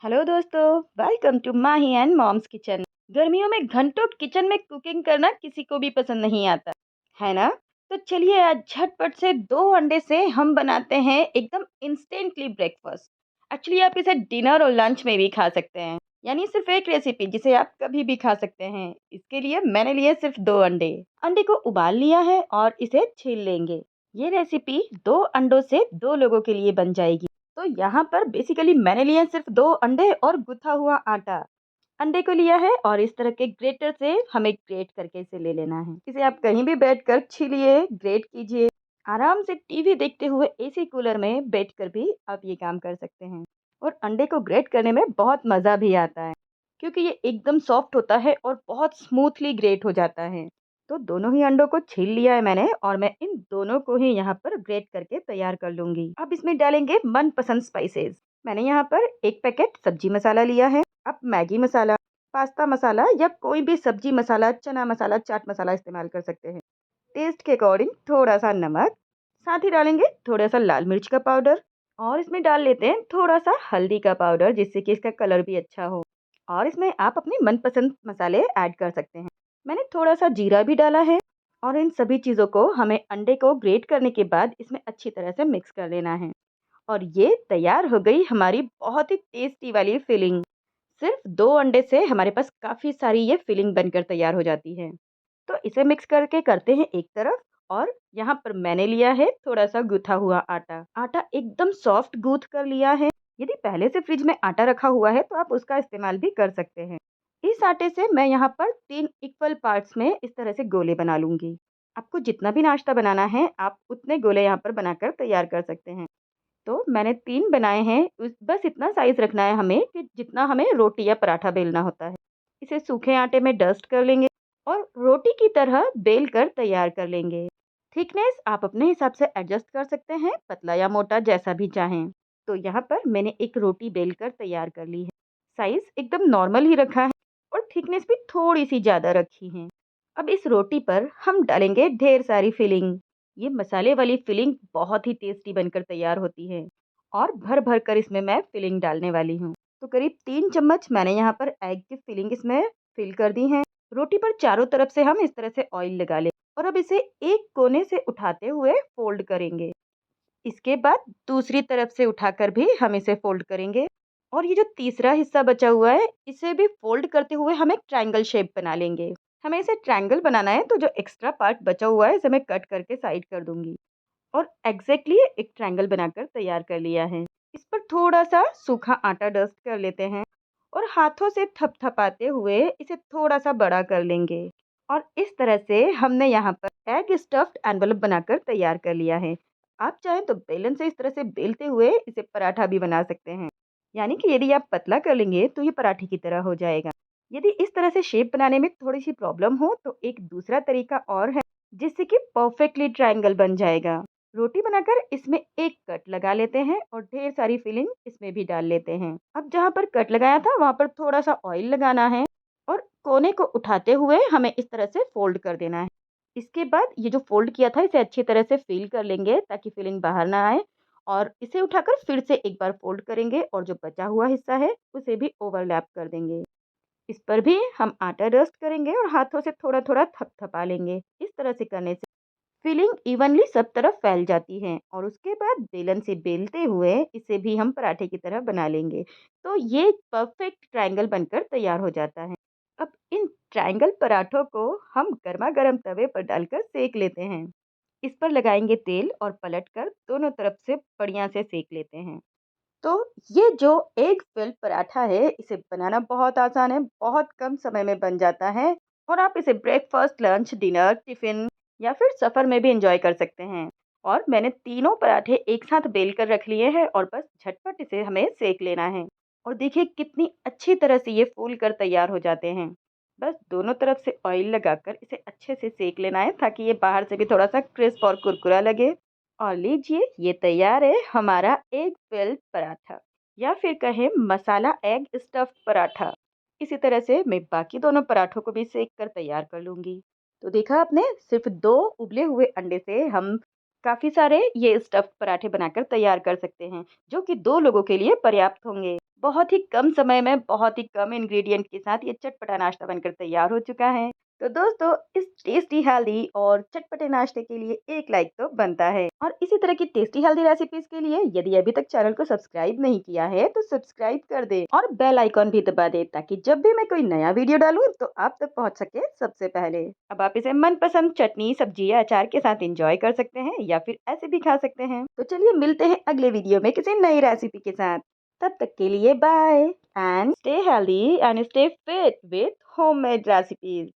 Hello दोस्तों, welcome to Mahi and mom's kitchen. गर्मियों में घंटों किचन में कुकिंग करना किसी को भी पसंद नहीं आता, है ना? तो चलिए आज झटपट से 2 अंडे से हम बनाते हैं एकदम इंस्टेंटली ब्रेकफास्ट। एक्चुअली आप इसे डिनर और लंच में भी खा सकते हैं, यानी सिर्फ एक रेसिपी जिसे आप कभी भी खा सकते हैं। इसके लिए मैंने लिए सिर्फ 2 अंडे। अंडे को उबाल लिया है और इसे छील लेंगे। ये रेसिपी 2 अंडों से 2 लोगों के लिए बन जाएगी। तो यहाँ पर बेसिकली मैंने लिए हैं सिर्फ 2 अंडे और गुथा हुआ आटा। अंडे को लिया है और इस तरह के ग्रेटर से हमें ग्रेट करके इसे ले लेना है। इसे आप कहीं भी बैठकर छीलिए, ग्रेट कीजिए। आराम से टीवी देखते हुए एसी कूलर में बैठकर भी आप ये काम कर सकते हैं। और अंडे को ग्रेट करने में बहुत मज़ा भी आता है, क्योंकि ये एकदम सॉफ्ट होता है और बहुत स्मूथली ग्रेट हो जाता है। तो दोनों ही अंडों को छील लिया है मैंने और मैं इन दोनों को ही यहाँ पर ग्रेट करके तैयार कर लूंगी। अब इसमें डालेंगे मनपसंद स्पाइसेस। मैंने यहाँ पर एक पैकेट सब्जी मसाला लिया है। आप मैगी मसाला, पास्ता मसाला या कोई भी सब्जी मसाला, चना मसाला, चाट मसाला इस्तेमाल कर सकते हैं। टेस्ट के अकॉर्डिंग थोड़ा सा नमक, साथ ही डालेंगे थोड़ा सा लाल मिर्च का पाउडर और इसमें डाल लेते हैं थोड़ा सा हल्दी का पाउडर, जिससे कि इसका कलर भी अच्छा हो। और इसमें आप अपने मनपसंद मसाले ऐड कर सकते हैं। मैंने थोड़ा सा जीरा भी डाला है। और इन सभी चीज़ों को हमें अंडे को ग्रेट करने के बाद इसमें अच्छी तरह से मिक्स कर लेना है। और ये तैयार हो गई हमारी बहुत ही टेस्टी वाली फिलिंग। सिर्फ 2 अंडे से हमारे पास काफ़ी सारी ये फिलिंग बनकर तैयार हो जाती है। तो इसे मिक्स करके करते हैं एक तरफ। और यहाँ पर मैंने लिया है थोड़ा सा गूथा हुआ आटा। आटा एकदम सॉफ्ट गूथ कर लिया है। यदि पहले से फ्रिज में आटा रखा हुआ है तो आप उसका इस्तेमाल भी कर सकते हैं। इस आटे से मैं यहाँ पर 3 इक्वल पार्ट्स में इस तरह से गोले बना लूंगी। आपको जितना भी नाश्ता बनाना है आप उतने गोले यहाँ पर बनाकर तैयार कर सकते हैं। तो मैंने 3 बनाए हैं। बस इतना साइज रखना है हमें कि जितना हमें रोटी या पराठा बेलना होता है। इसे सूखे आटे में डस्ट कर लेंगे और रोटी की तरह बेल कर तैयार कर लेंगे। थिकनेस आप अपने हिसाब से एडजस्ट कर सकते हैं, पतला या मोटा जैसा भी चाहें। तो यहाँ पर मैंने एक रोटी बेल कर तैयार कर ली है। साइज एकदम नॉर्मल ही रखा है और थिकनेस भी थोड़ी सी ज़्यादा रखी है। अब इस रोटी पर हम डालेंगे ढेर सारी फिलिंग। ये मसाले वाली फिलिंग बहुत ही टेस्टी बनकर तैयार होती है। और भर भर कर इसमें मैं फिलिंग डालने वाली हूँ। तो करीब 3 चम्मच मैंने यहाँ पर एग की फिलिंग इसमें फिल कर दी है। रोटी पर चारों तरफ से हम इस तरह से ऑयल लगा लें और अब इसे एक कोने से उठाते हुए फोल्ड करेंगे। इसके बाद दूसरी तरफ से उठाकर भी हम इसे फोल्ड करेंगे। और ये जो तीसरा हिस्सा बचा हुआ है इसे भी फोल्ड करते हुए हम एक ट्रायंगल शेप बना लेंगे। हमें इसे ट्रायंगल बनाना है तो जो एक्स्ट्रा पार्ट बचा हुआ है इसे मैं कट करके साइड कर दूंगी। और एग्जैक्टली एक ट्रायंगल बनाकर तैयार कर लिया है। इस पर थोड़ा सा सूखा आटा डस्ट कर लेते हैं और हाथों से थपथपाते हुए इसे थोड़ा सा बड़ा कर लेंगे। और इस तरह से हमने यहाँ पर एग स्टफ्ड एनवलप बनाकर तैयार कर लिया है। आप चाहें तो बेलन से इस तरह से बेलते हुए इसे पराठा भी बना सकते हैं। यानी कि यदि आप पतला कर लेंगे तो ये पराठे की तरह हो जाएगा। यदि इस तरह से शेप बनाने में थोड़ी सी प्रॉब्लम हो तो एक दूसरा तरीका और है, जिससे कि परफेक्टली ट्रायंगल बन जाएगा। रोटी बनाकर इसमें एक कट लगा लेते हैं और ढेर सारी फिलिंग इसमें भी डाल लेते हैं। अब जहाँ पर कट लगाया था वहाँ पर थोड़ा सा ऑयल लगाना है और कोने को उठाते हुए हमें इस तरह से फोल्ड कर देना है। इसके बाद ये जो फोल्ड किया था इसे अच्छी तरह से फिल कर लेंगे ताकि फिलिंग बाहर ना आए। और इसे उठाकर फिर से एक बार फोल्ड करेंगे और जो बचा हुआ हिस्सा है उसे भी ओवरलैप कर देंगे। इस पर भी हम आटा डस्ट करेंगे और हाथों से थोड़ा थोड़ा थपथपा लेंगे। इस तरह से करने से फिलिंग इवनली सब तरफ फैल जाती है और उसके बाद बेलन से बेलते हुए इसे भी हम पराठे की तरह बना लेंगे। तो ये परफेक्ट ट्रायंगल बनकर तैयार हो जाता है। अब इन ट्रायंगल पराठों को हम गर्मा गर्म तवे पर डालकर सेक लेते हैं। इस पर लगाएंगे तेल और पलटकर दोनों तरफ से बढ़िया से सेक लेते हैं। तो ये जो एग फिल्ड पराठा है इसे बनाना बहुत आसान है, बहुत कम समय में बन जाता है। और आप इसे ब्रेकफास्ट, लंच, डिनर, टिफिन या फिर सफ़र में भी इंजॉय कर सकते हैं। और मैंने तीनों पराठे एक साथ बेल कर रख लिए हैं और बस झटपट इसे हमें सेक लेना है। और देखिए कितनी अच्छी तरह से ये फूल कर तैयार हो जाते हैं। बस दोनों तरफ से ऑयल लगाकर इसे अच्छे से सेक लेना है ताकि ये बाहर से भी थोड़ा सा क्रिस्प और कुरकुरा लगे। और लीजिए ये तैयार है हमारा एग फिल्ड पराठा, या फिर कहें मसाला एग स्टफ्ड पराठा। इसी तरह से मैं बाकी दोनों पराठों को भी सेक कर तैयार कर लूँगी। तो देखा आपने, सिर्फ 2 उबले हुए अंडे से हम काफ़ी सारे ये स्टफ्ड पराठे बनाकर तैयार कर सकते हैं, जो कि 2 लोगों के लिए पर्याप्त होंगे। बहुत ही कम समय में बहुत ही कम इंग्रेडिएंट के साथ ये चटपटा नाश्ता बनकर तैयार हो चुका है। तो दोस्तों, इस टेस्टी हेल्दी और चटपटे नाश्ते के लिए एक लाइक तो बनता है। और इसी तरह की टेस्टी हेल्दी रेसिपीज के लिए यदि अभी तक चैनल को सब्सक्राइब नहीं किया है तो सब्सक्राइब कर दे और बेल आइकॉन भी दबा दे, ताकि जब भी मैं कोई नया वीडियो डालूं तो आप तक पहुंच सके सबसे पहले। अब आप इसे मनपसंद चटनी, सब्जी या अचार के साथ एंजॉय कर सकते हैं या फिर ऐसे भी खा सकते हैं। तो चलिए मिलते हैं अगले वीडियो में किसी नई रेसिपी के साथ। तब तक के लिए bye and stay healthy and stay fit with homemade recipes.